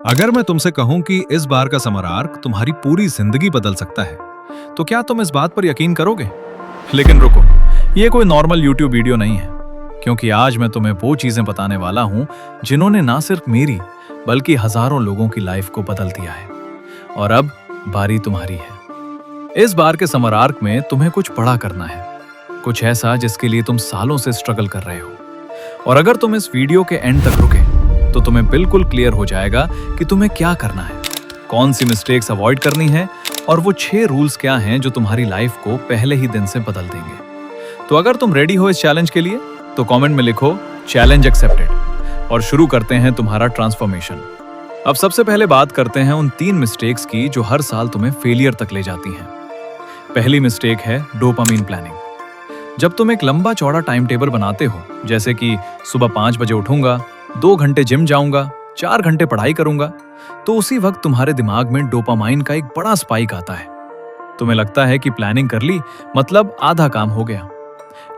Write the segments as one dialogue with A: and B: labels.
A: अगर मैं तुमसे कहूं कि इस बार का समर आर्क तुम्हारी पूरी जिंदगी बदल सकता है, तो क्या तुम इस बात पर यकीन करोगे? लेकिन रुको, ये कोई नॉर्मल YouTube वीडियो नहीं है, क्योंकि आज मैं तुम्हें वो चीजें बताने वाला हूं जिन्होंने ना सिर्फ मेरी बल्कि हजारों लोगों की लाइफ को बदल दिया है। और अब बारी तुम्हारी है। इस बार के समर आर्क में तुम्हें कुछ बड़ा करना है, कुछ ऐसा जिसके लिए तुम सालों से स्ट्रगल कर रहे हो। और अगर तुम इस वीडियो के एंड तक रुके तो तुम्हें बिल्कुल क्लियर हो जाएगा कि तुम्हें क्या करना है, कौन सी मिस्टेक्स अवॉइड करनी है और वो 6 रूल्स क्या हैं जो तुम्हारी लाइफ को पहले ही दिन से बदल देंगे। तो अगर तुम रेडी हो इस चैलेंज के लिए तो कमेंट में लिखो चैलेंज एक्सेप्टेड और शुरू करते हैं तुम्हारा ट्रांसफॉर्मेशन। अब सबसे पहले बात करते हैं उन 3 मिस्टेक्स की जो हर साल तुम्हें फेलियर तक ले जाती हैं। पहली मिस्टेक है डोपामीन प्लानिंग। जब तुम एक लंबा चौड़ा टाइम टेबल बनाते हो, जैसे कि सुबह 5 बजे उठूंगा, 2 घंटे जिम जाऊंगा, 4 घंटे पढ़ाई करूंगा, तो उसी वक्त तुम्हारे दिमाग में डोपामाइन का एक बड़ा स्पाइक आता है। तुम्हें लगता है कि प्लानिंग कर ली मतलब आधा काम हो गया।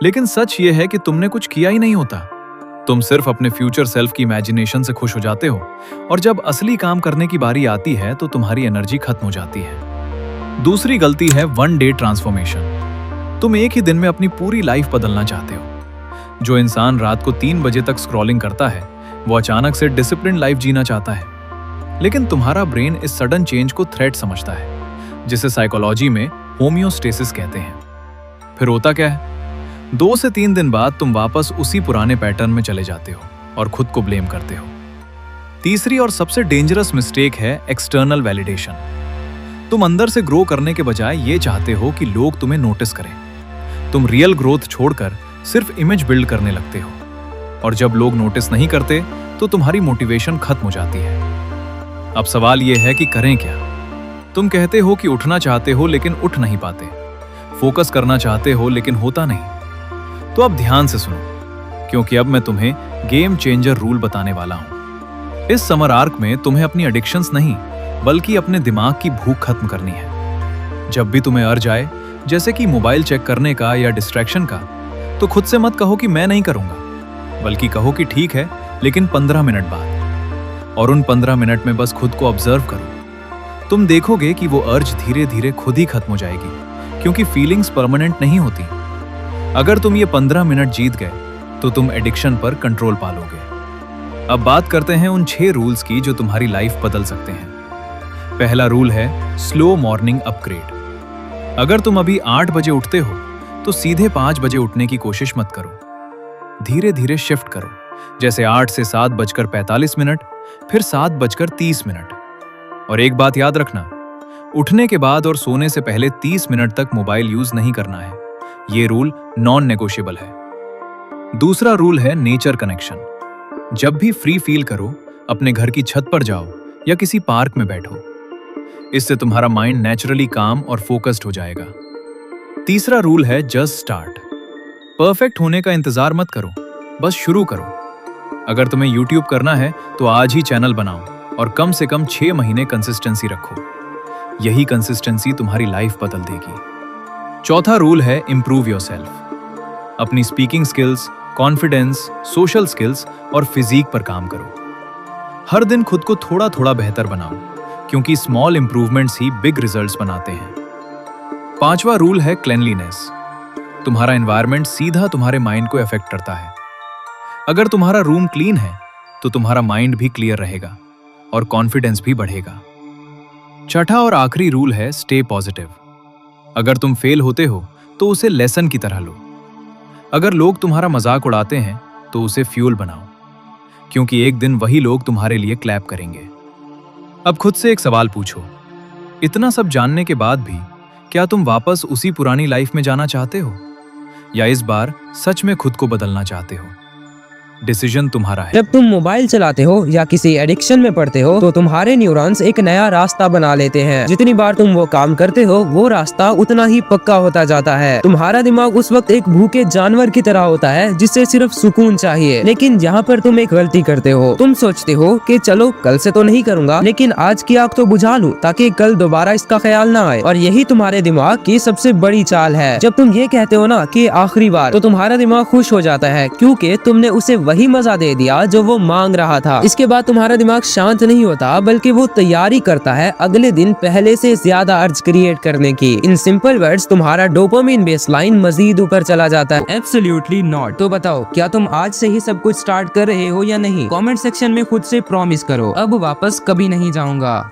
A: लेकिन सच ये है कि तुमने कुछ किया ही नहीं होता। तुम सिर्फ अपने फ्यूचर सेल्फ की इमेजिनेशन से खुश हो जाते हो, और जब असली काम करने की बारी आती है तो तुम्हारी एनर्जी खत्म हो जाती है। दूसरी गलती है 1 डे ट्रांसफॉर्मेशन। तुम एक ही दिन में अपनी पूरी लाइफ बदलना चाहते हो। जो इंसान रात को 3 बजे तक स्क्रॉलिंग करता है वो अचानक से डिसिप्लिन लाइफ जीना चाहता है। लेकिन तुम्हारा ब्रेन इस सडन चेंज को थ्रेट समझता है, जिसे साइकोलॉजी में होमियोस्टेसिस कहते हैं। फिर होता क्या है, 2 से 3 दिन बाद तुम वापस उसी पुराने पैटर्न में चले जाते हो और खुद को ब्लेम करते हो। तीसरी और सबसे डेंजरस मिस्टेक है एक्सटर्नल वैलिडेशन। तुम अंदर से ग्रो करने के बजाय ये चाहते हो कि लोग तुम्हें नोटिस करें। तुम रियल ग्रोथ छोड़कर सिर्फ इमेज बिल्ड करने लगते हो, और जब लोग नोटिस नहीं करते तो तुम्हारी मोटिवेशन खत्म हो जाती है। अब सवाल यह है कि करें क्या? तुम कहते हो कि उठना चाहते हो लेकिन उठ नहीं पाते, फोकस करना चाहते हो लेकिन होता नहीं। तो अब ध्यान से सुनो, क्योंकि अब मैं तुम्हें गेम चेंजर रूल बताने वाला हूं। इस समर आर्क में तुम्हें अपनी एडिक्शंस नहीं बल्कि अपने दिमाग की भूख खत्म करनी है। जब भी तुम्हें अर्ज आए, जैसे कि मोबाइल चेक करने का या डिस्ट्रैक्शन का, तो खुद से मत कहो कि मैं नहीं करूंगा, बल्कि कहो कि ठीक है लेकिन 15 मिनट बाद। और उन 15 मिनट में बस खुद को ऑब्जर्व करो। तुम देखोगे कि वो अर्ज धीरे धीरे खुद ही खत्म हो जाएगी, क्योंकि फीलिंग्स परमानेंट नहीं होती। अगर तुम ये 15 मिनट जीत गए तो तुम एडिक्शन पर कंट्रोल पालोगे। अब बात करते हैं उन 6 रूल्स की जो तुम्हारी लाइफ बदल सकते हैं। पहला रूल है स्लो मॉर्निंग अपग्रेड। अगर तुम अभी 8 बजे उठते हो तो सीधे 5 बजे उठने की कोशिश मत करो। धीरे धीरे शिफ्ट करो, जैसे 8 से 7:45, फिर 7:30। और एक बात याद रखना, उठने के बाद और सोने से पहले 30 मिनट तक मोबाइल यूज नहीं करना है। ये रूल नॉन नेगोशिएबल है। दूसरा रूल है नेचर कनेक्शन। जब भी फ्री फील करो, अपने घर की छत पर जाओ या किसी पार्क में बैठो। इससे तुम्हारा माइंड नेचुरली काम और फोकस्ड हो जाएगा। तीसरा रूल है जस्ट स्टार्ट। परफेक्ट होने का इंतजार मत करो, बस शुरू करो। अगर तुम्हें YouTube करना है तो आज ही चैनल बनाओ और कम से कम 6 महीने कंसिस्टेंसी रखो। यही कंसिस्टेंसी तुम्हारी लाइफ बदल देगी। चौथा रूल है इंप्रूव योरसेल्फ। अपनी speaking skills, confidence, social skills और फिजिक पर काम करो। हर दिन खुद को थोड़ा थोड़ा बेहतर बनाओ, क्योंकि स्मॉल इंप्रूवमेंट्स ही बिग रिजल्ट्स बनाते हैं। पांचवा रूल है क्लेanलीनेस। तुम्हारा एनवायरनमेंट सीधा तुम्हारे माइंड को अफेक्ट करता है। अगर तुम्हारा रूम क्लीन है तो तुम्हारा माइंड भी क्लियर रहेगा और कॉन्फिडेंस भी बढ़ेगा। छठा और आखिरी रूल है स्टे पॉजिटिव। अगर तुम फेल होते हो तो उसे लेसन की तरह लो। अगर लोग तुम्हारा मजाक उड़ाते हैं तो उसे फ्यूल बनाओ, क्योंकि एक दिन वही लोग तुम्हारे लिए क्लैप करेंगे। अब खुद से एक सवाल पूछो, इतना सब जानने के बाद भी क्या तुम वापस उसी पुरानी लाइफ में जाना चाहते हो, या इस बार सच में खुद को बदलना चाहते हो? डिसीजन तुम्हारा है।
B: जब तुम मोबाइल चलाते हो या किसी एडिक्शन में पड़ते हो तो तुम्हारे न्यूरॉन्स एक नया रास्ता बना लेते हैं। जितनी बार तुम वो काम करते हो वो रास्ता उतना ही पक्का होता जाता है। तुम्हारा दिमाग उस वक्त एक भूखे जानवर की तरह होता है जिसे सिर्फ सुकून चाहिए। लेकिन यहाँ पर तुम एक गलती करते हो। तुम सोचते हो कि चलो कल से तो नहीं करूंगा, लेकिन आज की आग तो बुझा लूं ताकि कल दोबारा इसका ख्याल ना आए। और यही तुम्हारे दिमाग की सबसे बड़ी चाल है। जब तुम ये कहते हो ना कि आखिरी बार, तो तुम्हारा दिमाग खुश हो जाता है, क्योंकि तुमने उसे वही मजा दे दिया जो वो मांग रहा था। इसके बाद तुम्हारा दिमाग शांत नहीं होता, बल्कि वो तैयारी करता है अगले दिन पहले से ज्यादा अर्ज क्रिएट करने की। इन सिंपल वर्ड्स तुम्हारा डोपामिन बेसलाइन मजीद ऊपर चला जाता है।
C: Absolutely not.
B: तो बताओ, क्या तुम आज से ही सब कुछ स्टार्ट कर रहे हो या नहीं? कमेंट सेक्शन में खुद से प्रॉमिस करो, अब वापस कभी नहीं जाऊंगा।